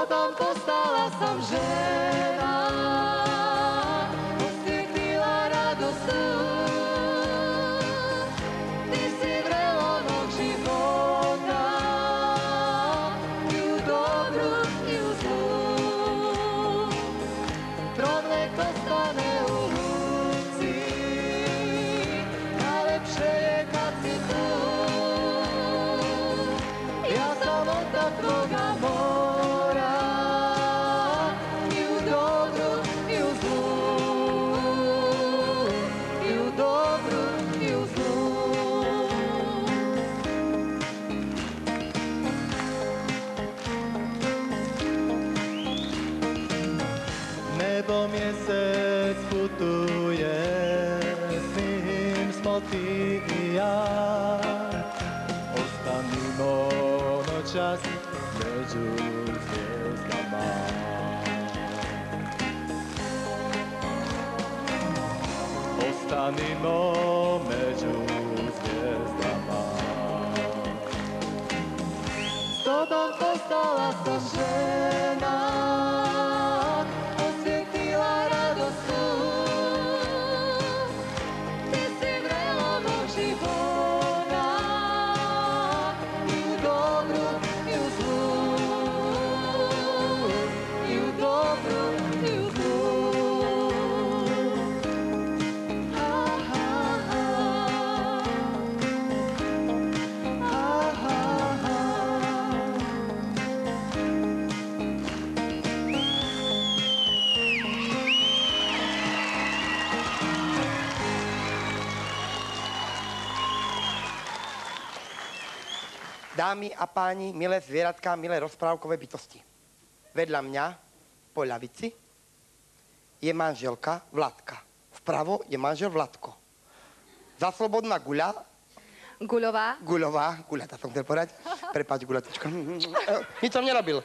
potom postala som žena, osvietila radosť. Ty si vrelonok života, ju dobrú, ju zlú. Promleko stane u lúci, najlepšie je, kad si tu. Ja samota tvoga mora, ju dobrú, ju zlú. Ju dobrú, ju zlú. Nebo miesec putuje, s ním smo ty i ja. Ostanimo noćas među zvijezdama. Ostanimo među zvijezdama. S tobom postala som žena, osvietila radosť. Ty si vrelonok života, ju dobrú, ju zlú. Ju dobrú, ju zlú. Ha, ha, ha. Ha, ha, ha. Dámy a páni, milé zvieratka, milé rozprávkové bytosti. Vedľa mňa, po ľavici, je manželka Vladka. Vpravo je manžel Vladko. Za slobodná Guľa. Guľová. Guľa, tá som chcel povedať. Prepáč, Guľatičko. Nič som nerobila.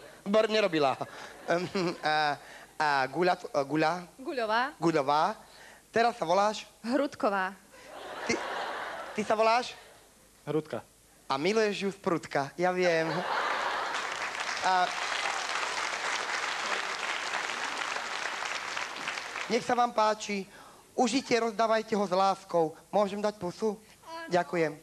Guľová. Teraz sa voláš? Hrudková. Ty sa voláš? Hrudka. A miluješ ju z prudka, ja viem. Nech sa vám páči, užite, rozdávajte ho s láskou. Môžem dať pusu? Ďakujem.